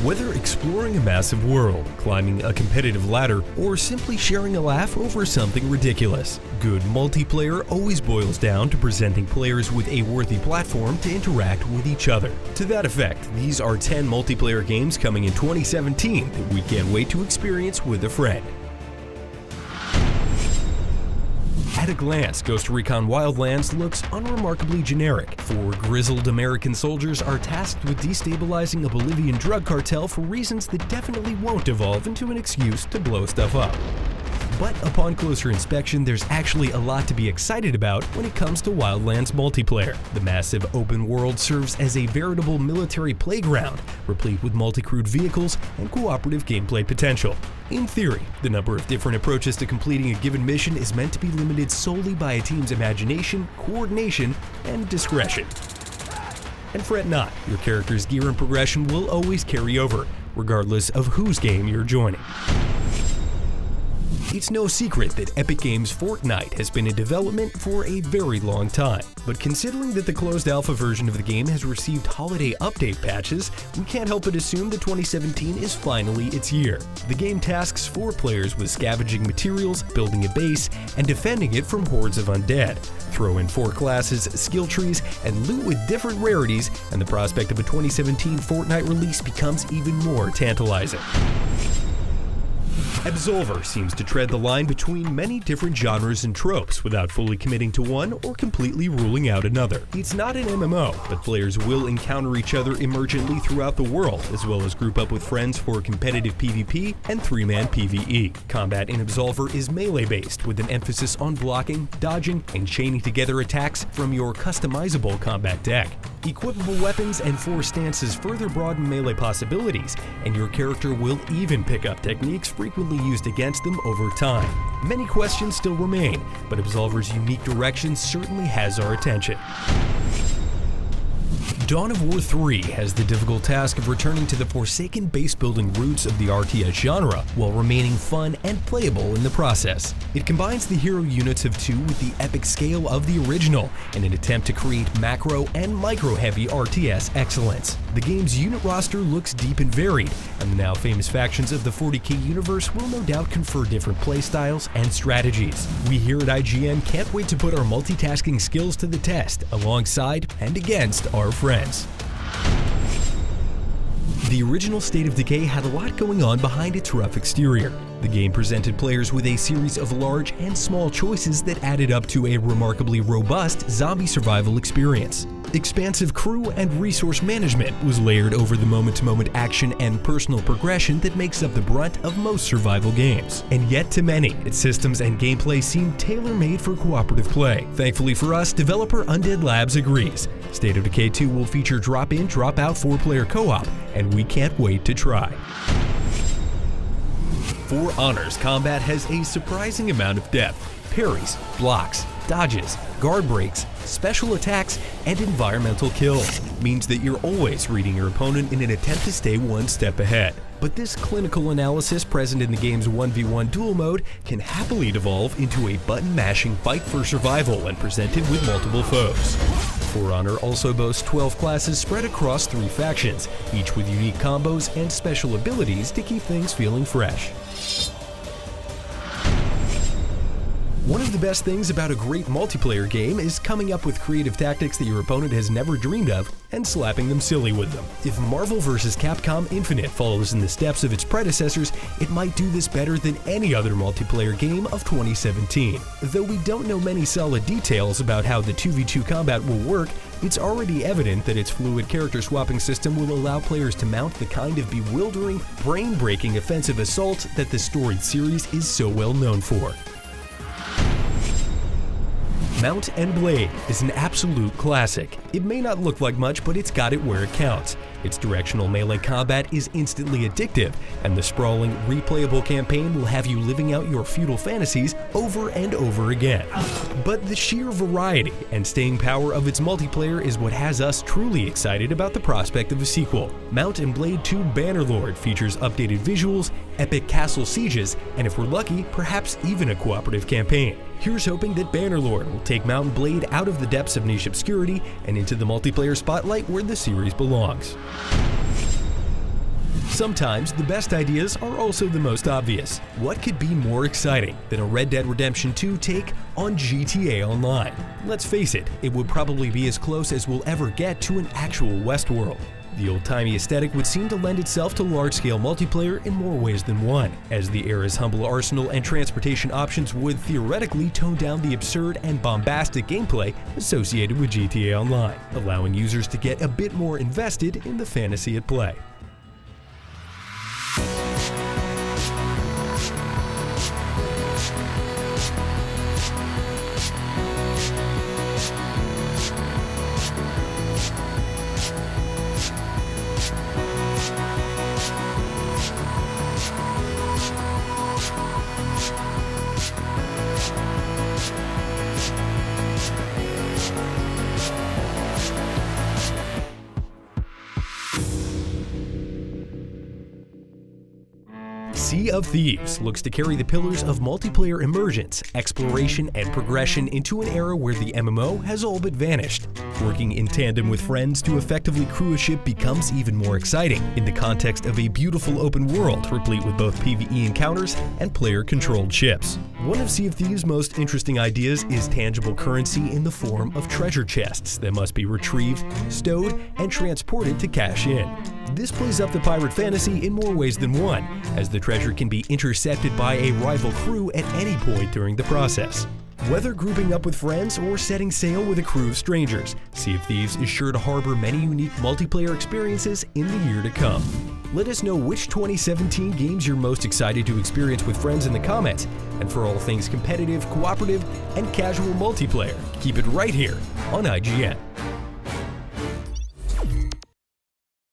Whether exploring a massive world, climbing a competitive ladder, or simply sharing a laugh over something ridiculous, good multiplayer always boils down to presenting players with a worthy platform to interact with each other. To that effect, these are 10 multiplayer games coming in 2017 that we can't wait to experience with a friend. At a glance, Ghost Recon Wildlands looks unremarkably generic. 4 grizzled American soldiers are tasked with destabilizing a Bolivian drug cartel for reasons that definitely won't evolve into an excuse to blow stuff up. But upon closer inspection, there's actually a lot to be excited about when it comes to Wildlands multiplayer. The massive open world serves as a veritable military playground, replete with multi-crewed vehicles and cooperative gameplay potential. In theory, the number of different approaches to completing a given mission is meant to be limited solely by a team's imagination, coordination, and discretion. And fret not, your character's gear and progression will always carry over, regardless of whose game you're joining. It's no secret that Epic Games' Fortnite has been in development for a very long time, but considering that the closed alpha version of the game has received holiday update patches, we can't help but assume that 2017 is finally its year. The game tasks 4 players with scavenging materials, building a base, and defending it from hordes of undead. Throw in 4 classes, skill trees, and loot with different rarities, and the prospect of a 2017 Fortnite release becomes even more tantalizing. Absolver seems to tread the line between many different genres and tropes without fully committing to one or completely ruling out another. It's not an MMO, but players will encounter each other emergently throughout the world, as well as group up with friends for competitive PvP and 3-man PvE. Combat in Absolver is melee-based, with an emphasis on blocking, dodging, and chaining together attacks from your customizable combat deck. Equipable weapons and 4 stances further broaden melee possibilities, and your character will even pick up techniques frequently used against them over time. Many questions still remain, but Absolver's unique direction certainly has our attention. Dawn of War 3 has the difficult task of returning to the forsaken base-building roots of the RTS genre while remaining fun and playable in the process. It combines the hero units of 2 with the epic scale of the original in an attempt to create macro and micro-heavy RTS excellence. The game's unit roster looks deep and varied, and the now famous factions of the 40k universe will no doubt confer different playstyles and strategies. We here at IGN can't wait to put our multitasking skills to the test alongside and against our friends. The original State of Decay had a lot going on behind its rough exterior. The game presented players with a series of large and small choices that added up to a remarkably robust zombie survival experience. Expansive crew and resource management was layered over the moment-to-moment action and personal progression that makes up the brunt of most survival games. And yet to many, its systems and gameplay seem tailor-made for cooperative play. Thankfully for us, developer Undead Labs agrees. State of Decay 2 will feature drop-in, drop-out 4-player co-op, and we can't wait to try. For Honor's combat has a surprising amount of depth. Parries, blocks, dodges, guard breaks, special attacks, and environmental kills means that you're always reading your opponent in an attempt to stay one step ahead. But this clinical analysis present in the game's 1v1 duel mode can happily devolve into a button-mashing fight for survival when presented with multiple foes. For Honor also boasts 12 classes spread across 3 factions, each with unique combos and special abilities to keep things feeling fresh. One of the best things about a great multiplayer game is coming up with creative tactics that your opponent has never dreamed of and slapping them silly with them. If Marvel vs. Capcom Infinite follows in the steps of its predecessors, it might do this better than any other multiplayer game of 2017. Though we don't know many solid details about how the 2v2 combat will work, it's already evident that its fluid character swapping system will allow players to mount the kind of bewildering, brain-breaking offensive assault that the storied series is so well known for. Mount and Blade is an absolute classic. It may not look like much, but it's got it where it counts. Its directional melee combat is instantly addictive, and the sprawling, replayable campaign will have you living out your feudal fantasies over and over again. But the sheer variety and staying power of its multiplayer is what has us truly excited about the prospect of a sequel. Mount and Blade 2 Bannerlord features updated visuals, epic castle sieges, and if we're lucky, perhaps even a cooperative campaign. Here's hoping that Bannerlord will take Mount and Blade out of the depths of niche obscurity and into the multiplayer spotlight where the series belongs. Sometimes the best ideas are also the most obvious. What could be more exciting than a Red Dead Redemption 2 take on GTA Online? Let's face it, it would probably be as close as we'll ever get to an actual Westworld. The old-timey aesthetic would seem to lend itself to large-scale multiplayer in more ways than one, as the era's humble arsenal and transportation options would theoretically tone down the absurd and bombastic gameplay associated with GTA Online, allowing users to get a bit more invested in the fantasy at play. Sea of Thieves looks to carry the pillars of multiplayer immersions, exploration, and progression into an era where the MMO has all but vanished. Working in tandem with friends to effectively crew a ship becomes even more exciting in the context of a beautiful open world replete with both PvE encounters and player-controlled ships. One of Sea of Thieves' most interesting ideas is tangible currency in the form of treasure chests that must be retrieved, stowed, and transported to cash in. This plays up the pirate fantasy in more ways than one, as the treasure can be intercepted by a rival crew at any point during the process. Whether grouping up with friends or setting sail with a crew of strangers, Sea of Thieves is sure to harbor many unique multiplayer experiences in the year to come. Let us know which 2017 games you're most excited to experience with friends in the comments, and for all things competitive, cooperative, and casual multiplayer, keep it right here on IGN.